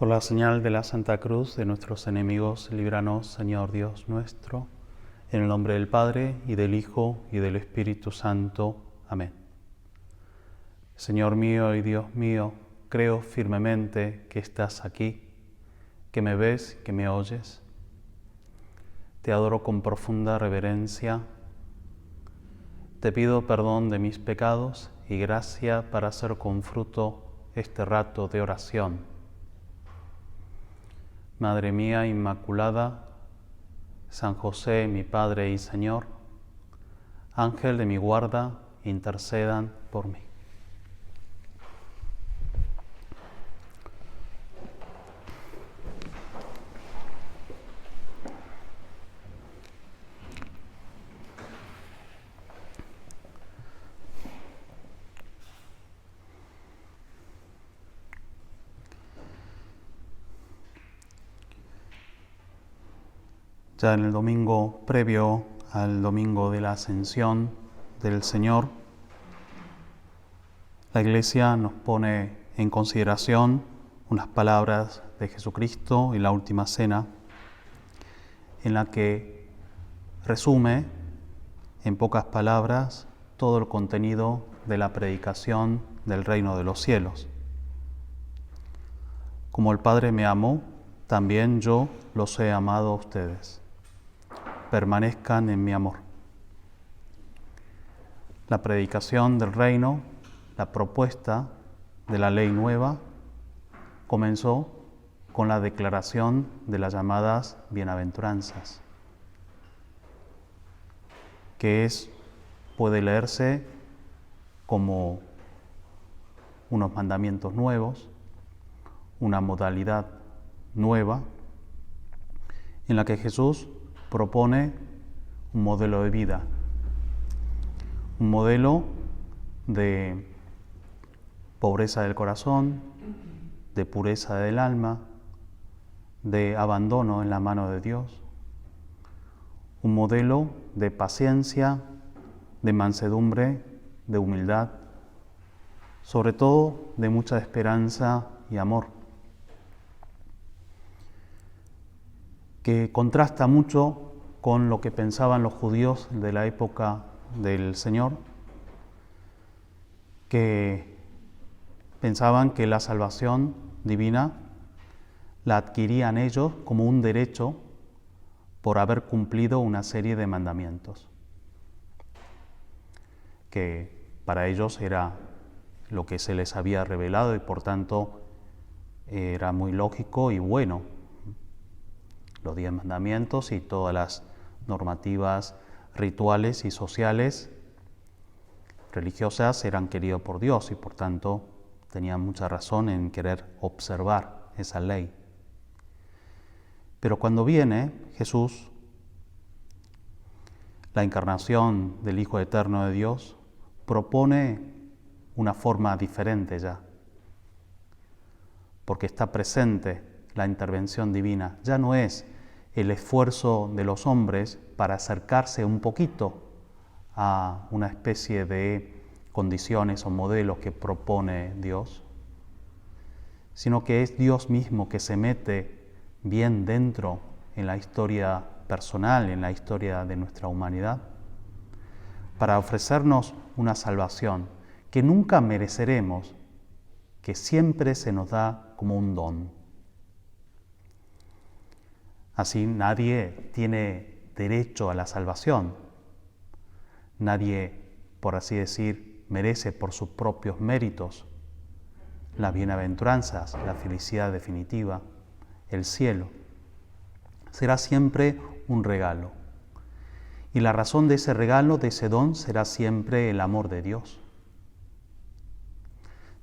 Por la señal de la Santa Cruz de nuestros enemigos, líbranos, Señor Dios nuestro, en el nombre del Padre, y del Hijo, y del Espíritu Santo. Amén. Señor mío y Dios mío, creo firmemente que estás aquí, que me ves, que me oyes. Te adoro con profunda reverencia. Te pido perdón de mis pecados y gracia para hacer con fruto este rato de oración. Madre mía Inmaculada, San José, mi Padre y Señor, Ángel de mi guarda, intercedan por mí. Ya en el domingo previo al domingo de la Ascensión del Señor, la Iglesia nos pone en consideración unas palabras de Jesucristo en la Última Cena, en la que resume en pocas palabras todo el contenido de la predicación del reino de los cielos. Como el Padre me amó, también yo los he amado a ustedes. Permanezcan en mi amor. La predicación del reino, la propuesta de la ley nueva, comenzó con la declaración de las llamadas bienaventuranzas, que puede leerse como unos mandamientos nuevos, una modalidad nueva, en la que Jesús propone un modelo de vida, un modelo de pobreza del corazón, de pureza del alma, de abandono en la mano de Dios, un modelo de paciencia, de mansedumbre, de humildad, sobre todo de mucha esperanza y amor, que contrasta mucho con lo que pensaban los judíos de la época del Señor, que pensaban que la salvación divina la adquirían ellos como un derecho por haber cumplido una serie de mandamientos, que para ellos era lo que se les había revelado y por tanto era muy lógico y bueno. Los 10 mandamientos y todas las normativas rituales y sociales religiosas eran queridos por Dios y por tanto tenían mucha razón en querer observar esa ley. Pero cuando viene Jesús, la encarnación del Hijo Eterno de Dios, propone una forma diferente ya, porque está presente la intervención divina. Ya no es el esfuerzo de los hombres para acercarse un poquito a una especie de condiciones o modelos que propone Dios, sino que es Dios mismo que se mete bien dentro en la historia personal, en la historia de nuestra humanidad, para ofrecernos una salvación que nunca mereceremos, que siempre se nos da como un don. Así nadie tiene derecho a la salvación. Nadie, por así decir, merece por sus propios méritos las bienaventuranzas, la felicidad definitiva, el cielo. Será siempre un regalo. Y la razón de ese regalo, de ese don, será siempre el amor de Dios.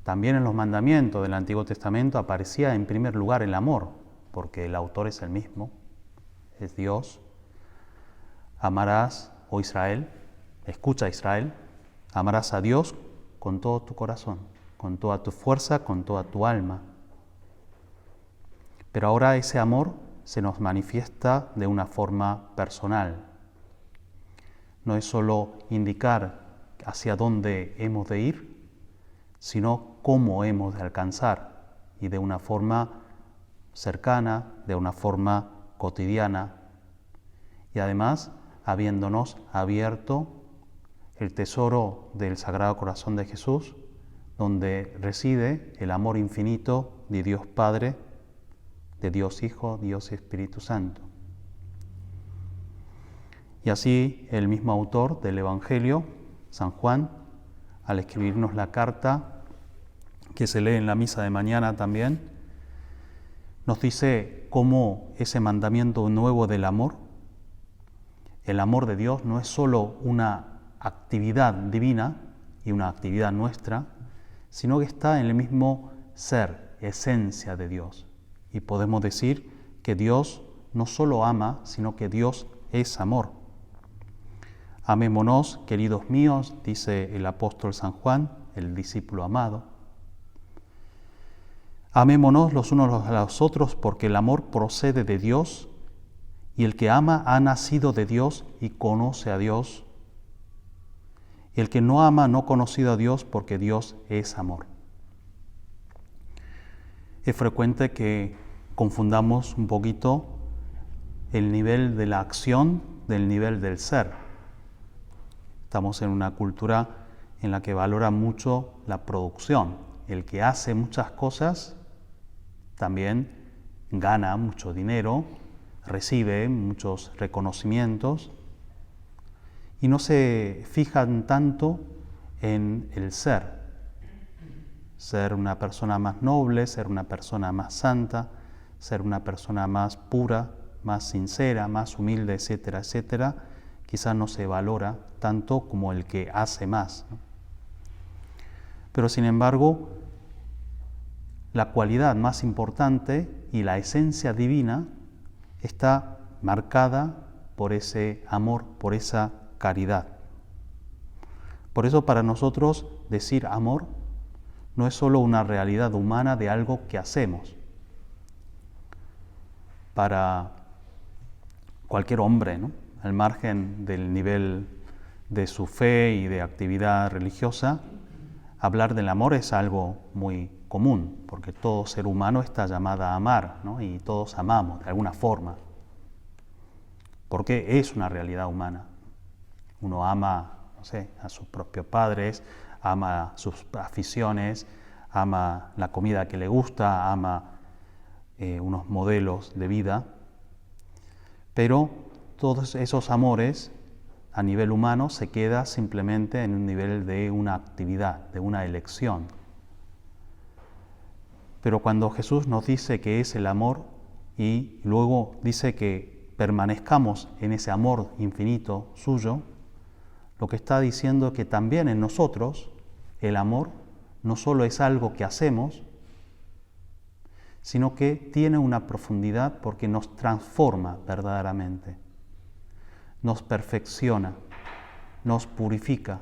También en los mandamientos del Antiguo Testamento aparecía en primer lugar el amor, porque el autor es el mismo, es Dios. Amarás, oh Israel, escucha Israel, amarás a Dios con todo tu corazón, con toda tu fuerza, con toda tu alma. Pero ahora ese amor se nos manifiesta de una forma personal. No es solo indicar hacia dónde hemos de ir, sino cómo hemos de alcanzar, y de una forma cercana, de una forma cotidiana, y además habiéndonos abierto el tesoro del Sagrado Corazón de Jesús, donde reside el amor infinito de Dios Padre, de Dios Hijo, Dios Espíritu Santo. Y así el mismo autor del Evangelio, San Juan, al escribirnos la carta que se lee en la misa de mañana también, nos dice cómo ese mandamiento nuevo del amor, el amor de Dios no es solo una actividad divina y una actividad nuestra, sino que está en el mismo ser, esencia de Dios. Y podemos decir que Dios no solo ama, sino que Dios es amor. Amémonos, queridos míos, dice el apóstol San Juan, el discípulo amado. Amémonos los unos a los otros porque el amor procede de Dios y el que ama ha nacido de Dios y conoce a Dios. El que no ama no ha conocido a Dios porque Dios es amor. Es frecuente que confundamos un poquito el nivel de la acción del nivel del ser. Estamos en una cultura en la que valora mucho la producción. El que hace muchas cosas también gana mucho dinero, recibe muchos reconocimientos y no se fijan tanto en el ser. Ser una persona más noble, ser una persona más santa, ser una persona más pura, más sincera, más humilde, etcétera, etcétera, quizás no se valora tanto como el que hace más, ¿no? Pero sin embargo, la cualidad más importante y la esencia divina está marcada por ese amor, por esa caridad. Por eso para nosotros decir amor no es solo una realidad humana de algo que hacemos. Para cualquier hombre, ¿no?, al margen del nivel de su fe y de actividad religiosa, hablar del amor es algo muy común, porque todo ser humano está llamado a amar, ¿no?, y todos amamos de alguna forma, porque es una realidad humana. Uno ama, no sé, a sus propios padres, ama sus aficiones, ama la comida que le gusta, ama unos modelos de vida, pero todos esos amores a nivel humano se queda simplemente en un nivel de una actividad, de una elección. Pero cuando Jesús nos dice que es el amor y luego dice que permanezcamos en ese amor infinito suyo, lo que está diciendo es que también en nosotros el amor no solo es algo que hacemos, sino que tiene una profundidad porque nos transforma verdaderamente, nos perfecciona, nos purifica,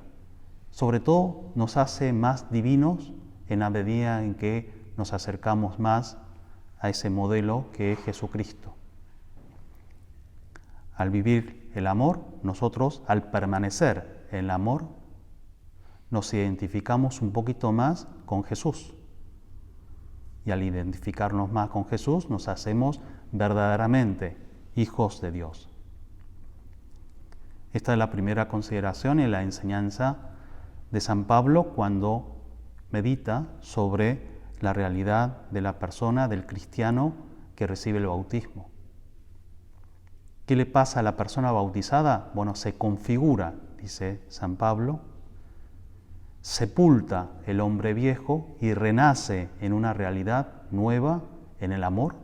sobre todo nos hace más divinos en la medida en que nos acercamos más a ese modelo que es Jesucristo. Al vivir el amor, nosotros, al permanecer en el amor, nos identificamos un poquito más con Jesús. Y al identificarnos más con Jesús, nos hacemos verdaderamente hijos de Dios. Esta es la primera consideración y la enseñanza de San Pablo cuando medita sobre la realidad de la persona, del cristiano que recibe el bautismo. ¿Qué le pasa a la persona bautizada? Bueno, se configura, dice San Pablo, sepulta el hombre viejo y renace en una realidad nueva en el amor,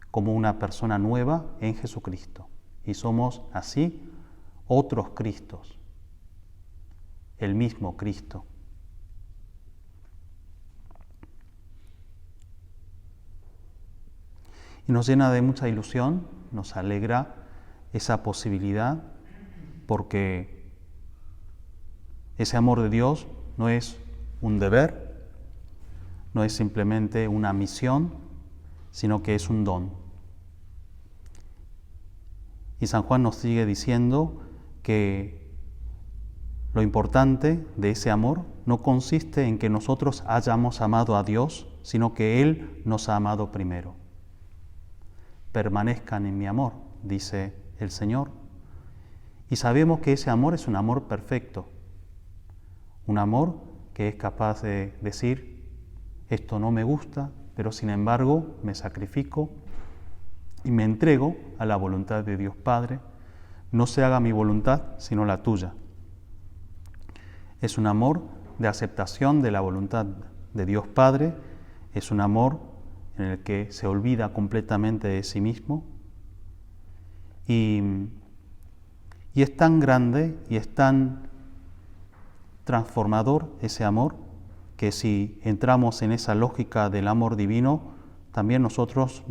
como una persona nueva en Jesucristo. Y somos así otros Cristos, el mismo Cristo. Y nos llena de mucha ilusión, nos alegra esa posibilidad, porque ese amor de Dios no es un deber, no es simplemente una misión, sino que es un don. Y San Juan nos sigue diciendo que lo importante de ese amor no consiste en que nosotros hayamos amado a Dios sino que Él nos ha amado primero. Permanezcan en mi amor, dice el Señor. Y sabemos que ese amor es un amor perfecto, un amor que es capaz de decir, esto no me gusta, pero sin embargo me sacrifico y me entrego a la voluntad de Dios Padre. No se haga mi voluntad, sino la tuya. Es un amor de aceptación de la voluntad de Dios Padre, es un amor en el que se olvida completamente de sí mismo y es tan grande y es tan transformador ese amor que si entramos en esa lógica del amor divino, también nosotros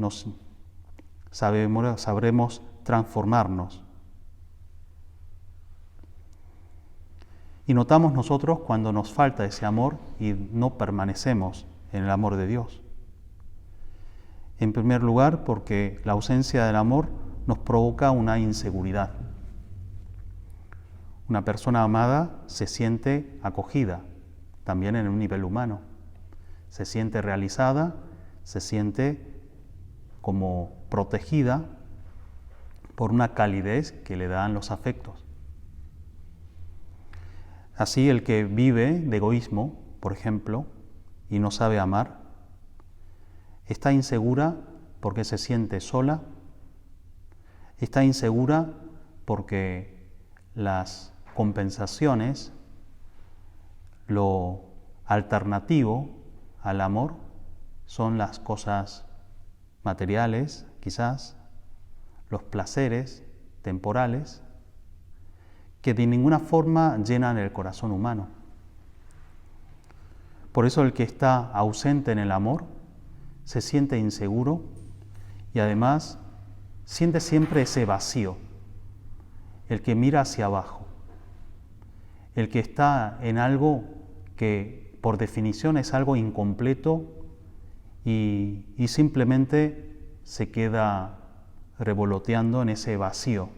sabremos transformarnos. Y notamos nosotros cuando nos falta ese amor y no permanecemos en el amor de Dios. En primer lugar, porque la ausencia del amor nos provoca una inseguridad. Una persona amada se siente acogida, también en un nivel humano. Se siente realizada, se siente como protegida por una calidez que le dan los afectos. Así, el que vive de egoísmo, por ejemplo, y no sabe amar, está insegura porque se siente sola, está insegura porque las compensaciones, lo alternativo al amor, son las cosas materiales, quizás, los placeres temporales, que de ninguna forma llenan el corazón humano. Por eso el que está ausente en el amor se siente inseguro y además siente siempre ese vacío, el que mira hacia abajo, el que está en algo que por definición es algo incompleto y simplemente se queda revoloteando en ese vacío.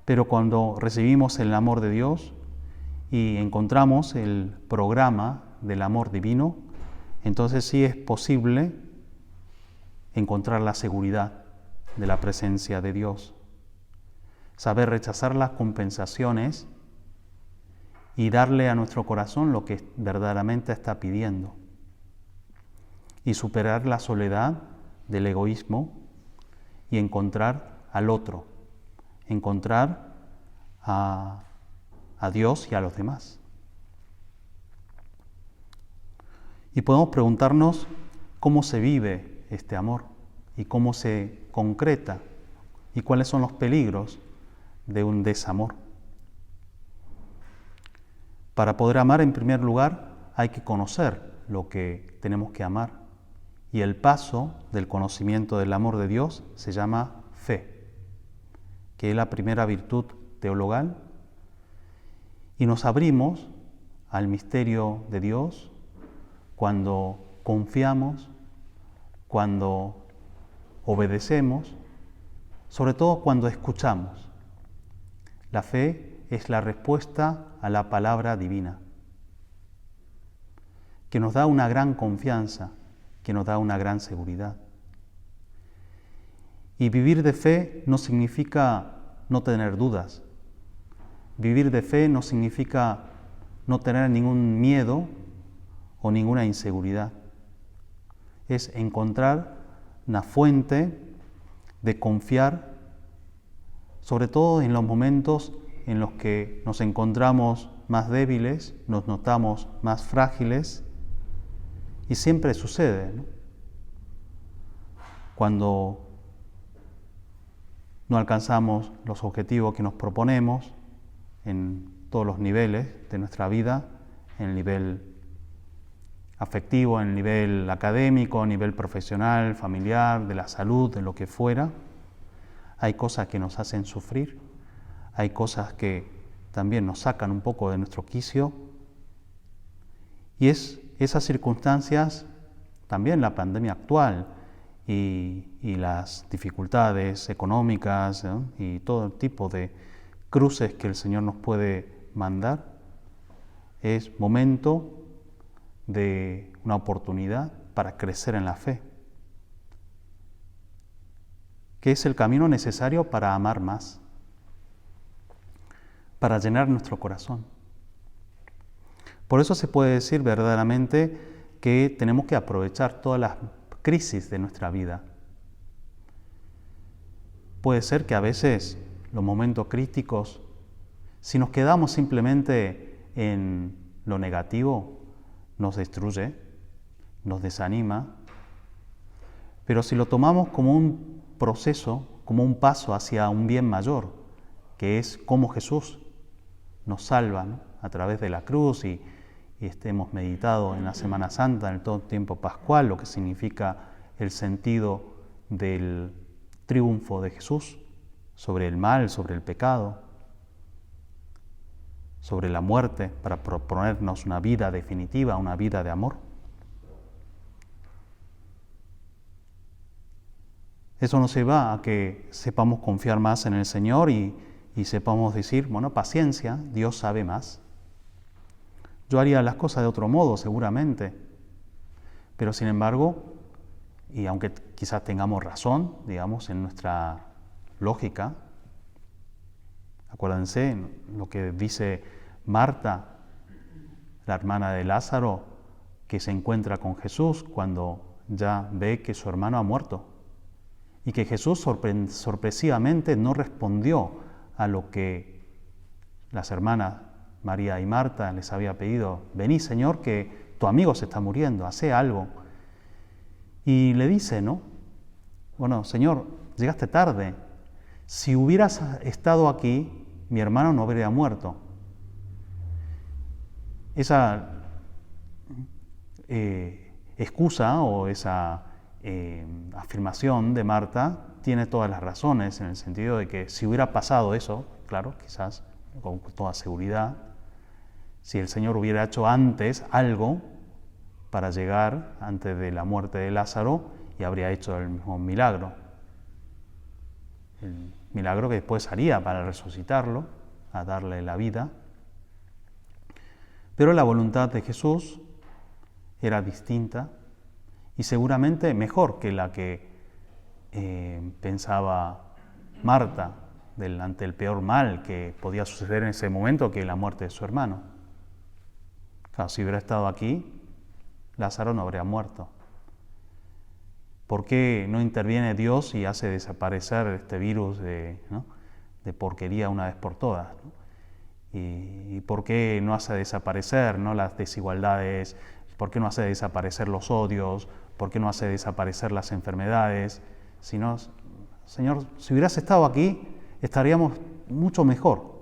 Pero cuando recibimos el amor de Dios y encontramos el programa del amor divino, entonces sí es posible encontrar la seguridad de la presencia de Dios, saber rechazar las compensaciones y darle a nuestro corazón lo que verdaderamente está pidiendo, y superar la soledad del egoísmo y encontrar al otro, encontrar a Dios y a los demás. Y podemos preguntarnos cómo se vive este amor y cómo se concreta y cuáles son los peligros de un desamor. Para poder amar, en primer lugar, hay que conocer lo que tenemos que amar. Y el paso del conocimiento del amor de Dios se llama fe, que es la primera virtud teologal, y nos abrimos al misterio de Dios cuando confiamos, cuando obedecemos, sobre todo cuando escuchamos. La fe es la respuesta a la palabra divina, que nos da una gran confianza, que nos da una gran seguridad. Y vivir de fe no significa no tener dudas. Vivir de fe no significa no tener ningún miedo o ninguna inseguridad. Es encontrar una fuente de confiar, sobre todo en los momentos en los que nos encontramos más débiles, nos notamos más frágiles, y siempre sucede, ¿no? Cuando no alcanzamos los objetivos que nos proponemos en todos los niveles de nuestra vida, en el nivel afectivo, en el nivel académico, en el nivel profesional, familiar, de la salud, de lo que fuera. Hay cosas que nos hacen sufrir, hay cosas que también nos sacan un poco de nuestro quicio, y esas circunstancias, también la pandemia actual y las dificultades económicas, ¿no? Y todo tipo de cruces que el Señor nos puede mandar, es momento de una oportunidad para crecer en la fe, que es el camino necesario para amar más, para llenar nuestro corazón. Por eso se puede decir verdaderamente que tenemos que aprovechar todas las crisis de nuestra vida. Puede ser que a veces los momentos críticos, si nos quedamos simplemente en lo negativo, nos destruye, nos desanima, pero si lo tomamos como un proceso, como un paso hacia un bien mayor, que es cómo Jesús nos salva, ¿no?, a través de la cruz y hemos meditado en la Semana Santa, en el todo tiempo pascual, lo que significa el sentido del triunfo de Jesús sobre el mal, sobre el pecado, sobre la muerte, para proponernos una vida definitiva, una vida de amor. Eso nos lleva a que sepamos confiar más en el Señor y sepamos decir, bueno, paciencia, Dios sabe más. Yo haría las cosas de otro modo, seguramente, pero sin embargo, y aunque quizás tengamos razón, digamos, en nuestra lógica, acuérdense lo que dice Marta, la hermana de Lázaro, que se encuentra con Jesús cuando ya ve que su hermano ha muerto y que Jesús sorpresivamente no respondió a lo que las hermanas María y Marta les había pedido: vení, Señor, que tu amigo se está muriendo, hace algo. Y le dice, ¿no? Bueno, Señor, llegaste tarde. Si hubieras estado aquí, mi hermano no habría muerto. Esa excusa o esa afirmación de Marta tiene todas las razones, en el sentido de que si hubiera pasado eso, claro, quizás con toda seguridad, si el Señor hubiera hecho antes algo para llegar antes de la muerte de Lázaro, y habría hecho el mismo milagro. El milagro que después haría para resucitarlo, a darle la vida. Pero la voluntad de Jesús era distinta y seguramente mejor que la que pensaba Marta ante el peor mal que podía suceder en ese momento, que la muerte de su hermano. Claro, si hubiera estado aquí, Lázaro no habría muerto. ¿Por qué no interviene Dios y hace desaparecer este virus de porquería una vez por todas, ¿no? ¿Y por qué no hace desaparecer, ¿no?, las desigualdades? ¿Por qué no hace desaparecer los odios? ¿Por qué no hace desaparecer las enfermedades? Señor, si hubieras estado aquí, estaríamos mucho mejor.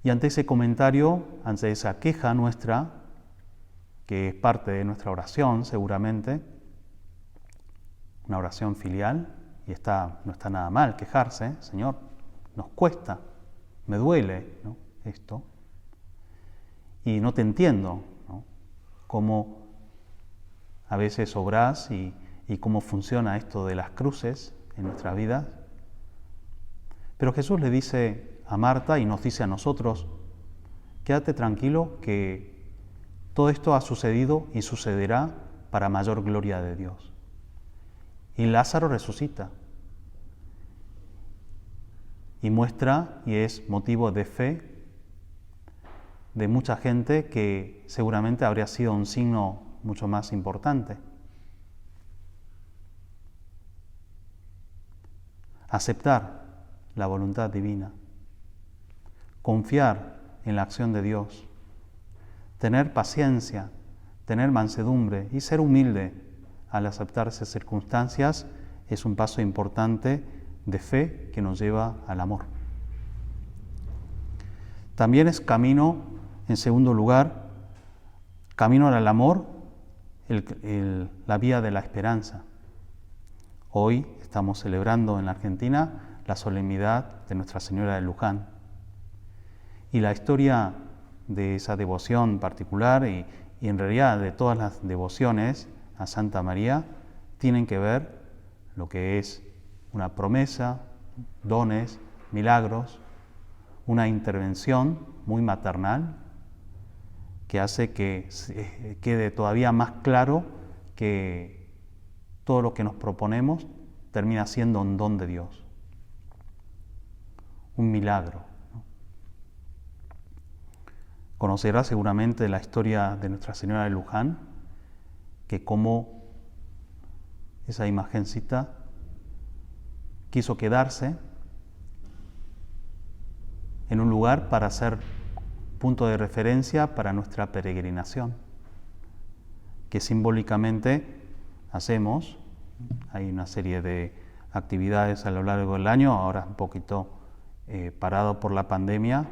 Y ante ese comentario, ante esa queja nuestra, que es parte de nuestra oración seguramente, una oración filial, y no está nada mal quejarse, Señor, nos cuesta, me duele, ¿no?, esto, y no te entiendo, ¿no?, cómo a veces obrás y cómo funciona esto de las cruces en nuestras vidas. Pero Jesús le dice a Marta y nos dice a nosotros: quédate tranquilo, que todo esto ha sucedido y sucederá para mayor gloria de Dios. Y Lázaro resucita y muestra y es motivo de fe de mucha gente que seguramente habría sido un signo mucho más importante. Aceptar la voluntad divina, confiar en la acción de Dios, tener paciencia, tener mansedumbre y ser humilde al aceptar esas circunstancias es un paso importante de fe que nos lleva al amor. También es camino, en segundo lugar, camino al amor, la vía de la esperanza. Hoy estamos celebrando en la Argentina la solemnidad de Nuestra Señora de Luján. Y la historia de esa devoción particular y en realidad de todas las devociones a Santa María tienen que ver lo que es una promesa, dones, milagros, una intervención muy maternal que hace que quede todavía más claro que todo lo que nos proponemos termina siendo un don de Dios, un milagro. Conocerá seguramente la historia de Nuestra Señora de Luján, que como esa imagencita quiso quedarse en un lugar para ser punto de referencia para nuestra peregrinación, que simbólicamente hacemos. Hay una serie de actividades a lo largo del año, ahora un poquito parado por la pandemia,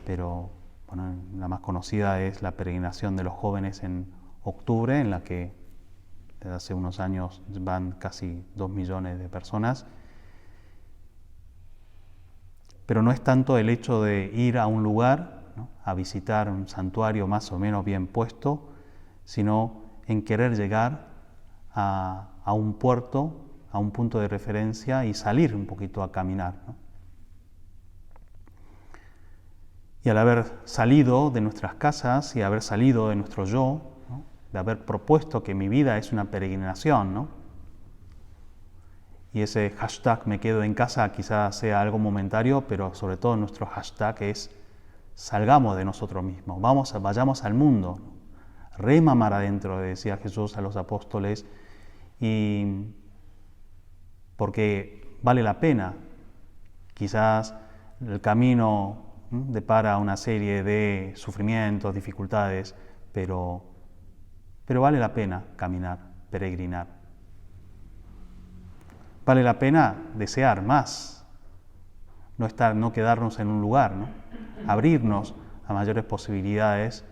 pero bueno, la más conocida es la peregrinación de los jóvenes en octubre, en la que desde hace unos años van casi 2 millones de personas. Pero no es tanto el hecho de ir a un lugar, ¿no?, a visitar un santuario más o menos bien puesto, sino en querer llegar a un puerto, a un punto de referencia y salir un poquito a caminar, ¿no? Y al haber salido de nuestras casas y haber salido de nuestro yo, ¿no?, de haber propuesto que mi vida es una peregrinación, ¿no?, y ese hashtag me quedo en casa quizás sea algo momentario, pero sobre todo nuestro hashtag es salgamos de nosotros mismos, vayamos al mundo, ¿no? Rema mar adentro, decía Jesús a los apóstoles, y porque vale la pena. Quizás el camino depara una serie de sufrimientos, dificultades, pero vale la pena caminar, peregrinar. Vale la pena desear más, no quedarnos en un lugar, ¿no? Abrirnos a mayores posibilidades,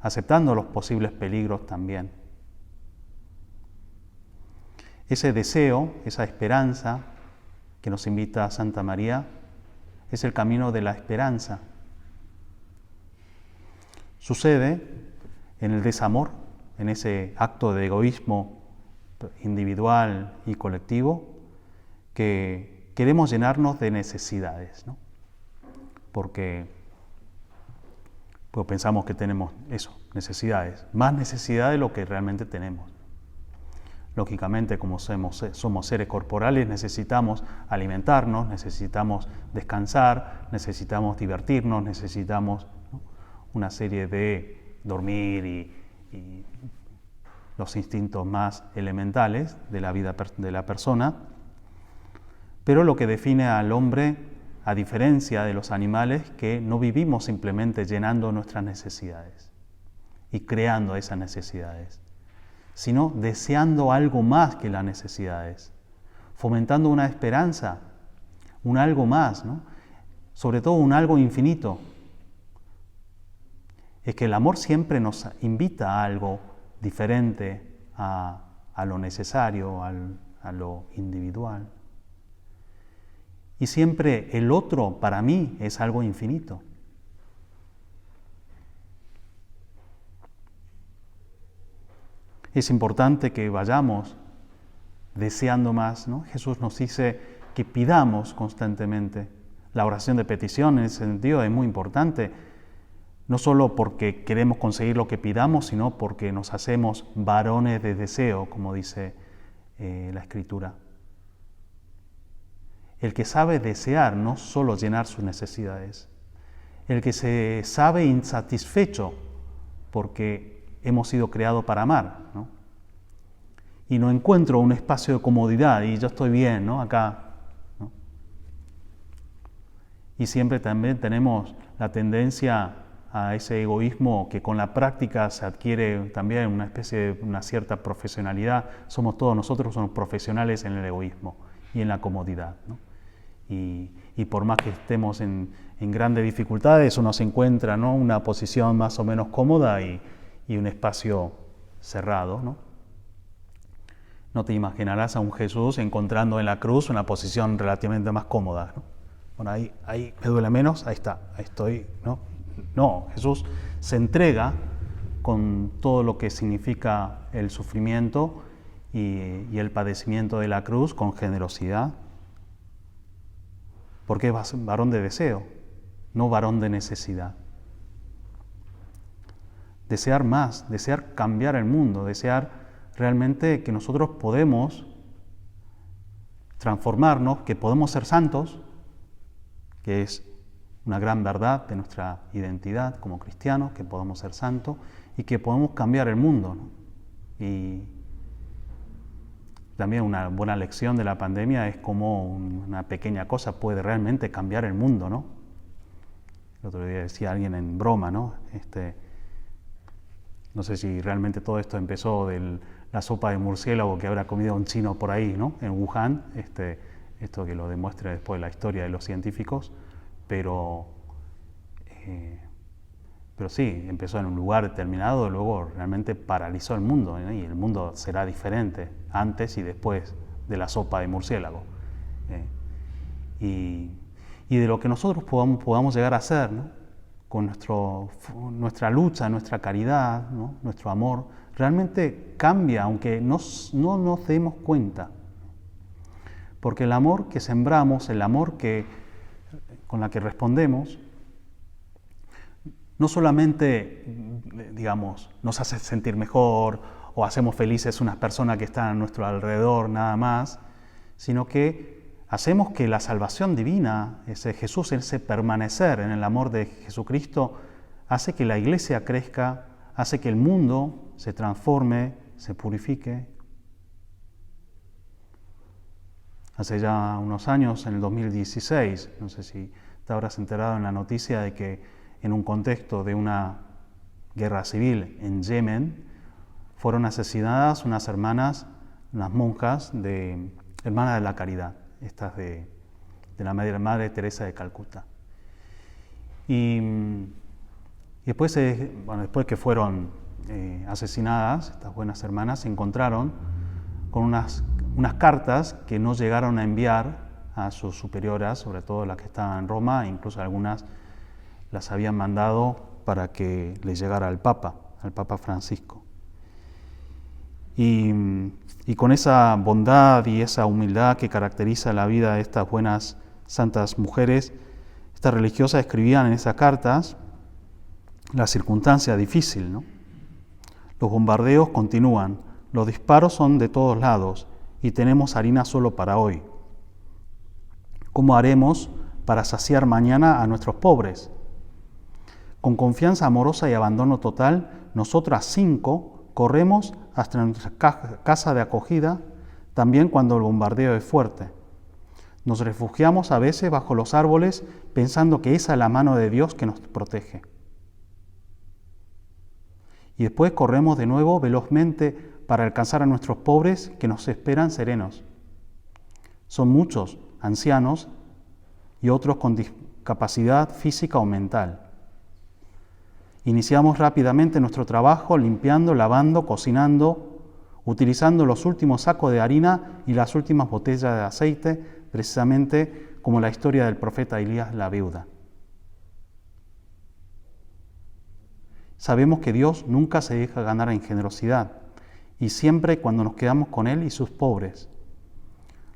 aceptando los posibles peligros también. Ese deseo, esa esperanza que nos invita a Santa María, es el camino de la esperanza. Sucede en el desamor, en ese acto de egoísmo individual y colectivo, que queremos llenarnos de necesidades, ¿no? Porque pensamos que tenemos eso, necesidades, más necesidades de lo que realmente tenemos. Lógicamente, como somos seres corporales, necesitamos alimentarnos, necesitamos descansar, necesitamos divertirnos, necesitamos, ¿no?, una serie de dormir y los instintos más elementales de la vida de la persona. Pero lo que define al hombre, a diferencia de los animales, que no vivimos simplemente llenando nuestras necesidades y creando esas necesidades, sino deseando algo más que las necesidades, fomentando una esperanza, un algo más, ¿no?, sobre todo un algo infinito. Es que el amor siempre nos invita a algo diferente a lo necesario, a lo individual. Y siempre el otro, para mí, es algo infinito. Es importante que vayamos deseando más, ¿no? Jesús nos dice que pidamos constantemente. La oración de petición en ese sentido es muy importante, no solo porque queremos conseguir lo que pidamos, sino porque nos hacemos varones de deseo, como dice la Escritura. El que sabe desear, no solo llenar sus necesidades. El que se sabe insatisfecho, porque hemos sido creados para amar, ¿no? Y no encuentro un espacio de comodidad y yo estoy bien, ¿no?, acá, ¿no? Y siempre también tenemos la tendencia a ese egoísmo que con la práctica se adquiere también una cierta profesionalidad. Nosotros somos profesionales en el egoísmo y en la comodidad, ¿no? Y por más que estemos en grandes dificultades, uno se encuentra, ¿no?, una posición más o menos cómoda y un espacio cerrado, ¿no? No te imaginarás a un Jesús encontrando en la cruz una posición relativamente más cómoda, ¿no? Bueno, ahí me duele menos, ahí está, ahí estoy, ¿no? No, Jesús se entrega con todo lo que significa el sufrimiento y el padecimiento de la cruz con generosidad. porque es varón de deseo, no varón de necesidad. Desear más, desear cambiar el mundo, desear realmente que nosotros podemos transformarnos, que podemos ser santos, que es una gran verdad de nuestra identidad como cristianos, que podemos ser santos y que podemos cambiar el mundo, ¿no? Y también una buena lección de la pandemia es cómo una pequeña cosa puede realmente cambiar el mundo, ¿no? El otro día decía alguien en broma, ¿no? No sé si realmente todo esto empezó de la sopa de murciélago que habrá comido un chino por ahí, ¿no? En Wuhan, esto que lo demuestra después la historia de los científicos, pero sí, empezó en un lugar determinado, luego realmente paralizó el mundo, ¿no? Y el mundo será diferente antes y después de la sopa de murciélago. Y de lo que nosotros podamos llegar a hacer, ¿no? Con nuestra lucha, nuestra caridad, ¿no? Nuestro amor, realmente cambia, aunque no nos demos cuenta. Porque el amor que sembramos, el amor con la que respondemos, no solamente, digamos, nos hace sentir mejor o hacemos felices unas personas que están a nuestro alrededor nada más, sino que hacemos que la salvación divina, ese Jesús, ese permanecer en el amor de Jesucristo, hace que la iglesia crezca, hace que el mundo se transforme, se purifique. Hace ya unos años, en el 2016, no sé si te habrás enterado en la noticia de que en un contexto de una guerra civil en Yemen, fueron asesinadas unas hermanas, unas monjas, hermanas de la caridad, estas de la Madre Teresa de Calcuta. Y después, después que fueron asesinadas, estas buenas hermanas se encontraron con unas cartas que no llegaron a enviar a sus superioras, sobre todo las que estaban en Roma, e incluso algunas las habían mandado para que les llegara al Papa Francisco. Y con esa bondad y esa humildad que caracteriza la vida de estas buenas santas mujeres, estas religiosas escribían en esas cartas la circunstancia difícil, ¿no? Los bombardeos continúan, los disparos son de todos lados y tenemos harina solo para hoy. ¿Cómo haremos para saciar mañana a nuestros pobres? Con confianza amorosa y abandono total, nosotras 5 corremos hasta nuestra casa de acogida, también cuando el bombardeo es fuerte. Nos refugiamos a veces bajo los árboles pensando que esa es la mano de Dios que nos protege. Y después corremos de nuevo velozmente para alcanzar a nuestros pobres que nos esperan serenos. Son muchos, ancianos y otros con discapacidad física o mental. Iniciamos rápidamente nuestro trabajo limpiando, lavando, cocinando, utilizando los últimos sacos de harina y las últimas botellas de aceite, precisamente como la historia del profeta Elías, la viuda. Sabemos que Dios nunca se deja ganar en generosidad y siempre cuando nos quedamos con Él y sus pobres.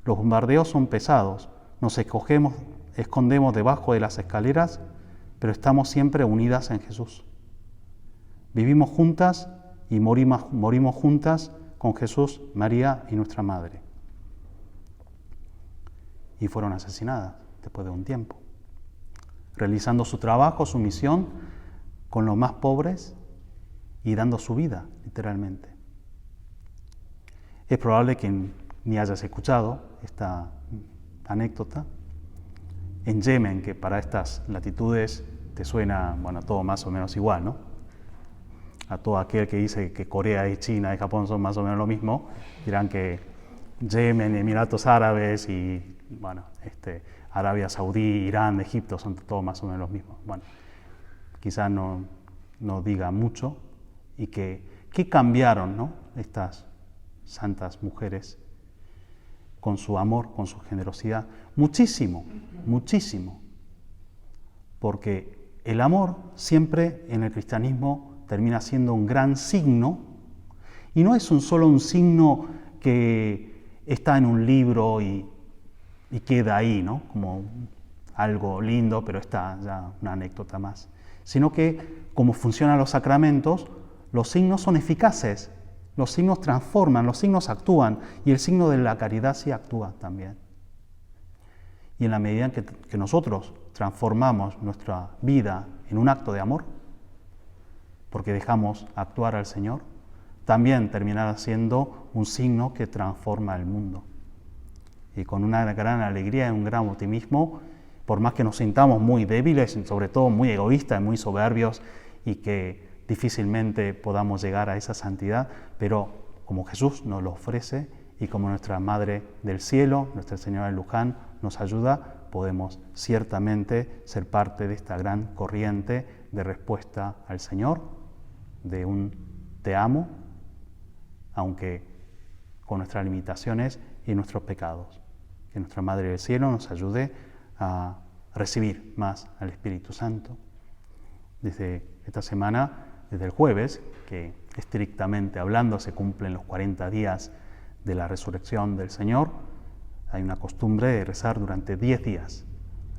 Los bombardeos son pesados, nos escondemos debajo de las escaleras, pero estamos siempre unidas en Jesús. Vivimos juntas y morimos juntas con Jesús, María y nuestra Madre. Y fueron asesinadas después de un tiempo, realizando su trabajo, su misión, con los más pobres y dando su vida, literalmente. Es probable que ni hayas escuchado esta anécdota. En Yemen, que para estas latitudes te suena, todo más o menos igual, ¿no? A todo aquel que dice que Corea y China y Japón son más o menos lo mismo, dirán que Yemen, Emiratos Árabes y, Arabia Saudí, Irán, Egipto son todos más o menos los mismos. Quizás no diga mucho y ¿qué cambiaron, ¿no? Estas santas mujeres con su amor, con su generosidad? Muchísimo, muchísimo. Porque el amor siempre en el cristianismo termina siendo un gran signo, y no es solo un signo que está en un libro y queda ahí, ¿no? Como algo lindo, pero está ya una anécdota más. Sino que, como funcionan los sacramentos, los signos son eficaces, los signos transforman, los signos actúan, y el signo de la caridad sí actúa también. Y en la medida en que nosotros transformamos nuestra vida en un acto de amor, porque dejamos actuar al Señor, también terminará siendo un signo que transforma el mundo. Y con una gran alegría y un gran optimismo, por más que nos sintamos muy débiles, sobre todo muy egoístas, muy soberbios, y que difícilmente podamos llegar a esa santidad, pero como Jesús nos lo ofrece y como nuestra Madre del Cielo, Nuestra Señora de Luján, nos ayuda, podemos ciertamente ser parte de esta gran corriente de respuesta al Señor, de un te amo, aunque con nuestras limitaciones y nuestros pecados. Que nuestra Madre del Cielo nos ayude a recibir más al Espíritu Santo. Desde esta semana, desde el jueves, que estrictamente hablando se cumplen los 40 días de la resurrección del Señor, hay una costumbre de rezar durante 10 días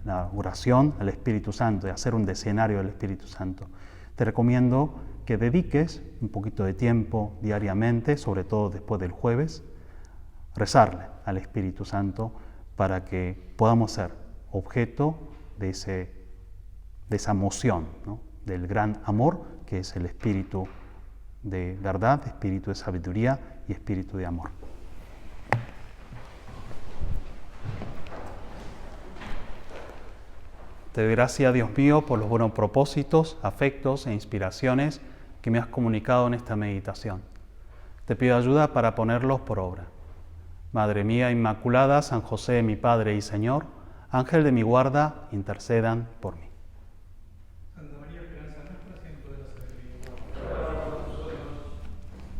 la oración al Espíritu Santo, de hacer un decenario del Espíritu Santo. Te recomiendo que dediques un poquito de tiempo diariamente, sobre todo después del jueves, rezarle al Espíritu Santo para que podamos ser objeto de esa moción, ¿no? Del gran amor que es el espíritu de verdad, espíritu de sabiduría y espíritu de amor. Te doy gracias, Dios mío, por los buenos propósitos, afectos e inspiraciones que me has comunicado en esta meditación. Te pido ayuda para ponerlos por obra. Madre mía Inmaculada, San José, mi Padre y Señor, Ángel de mi guarda, intercedan por mí.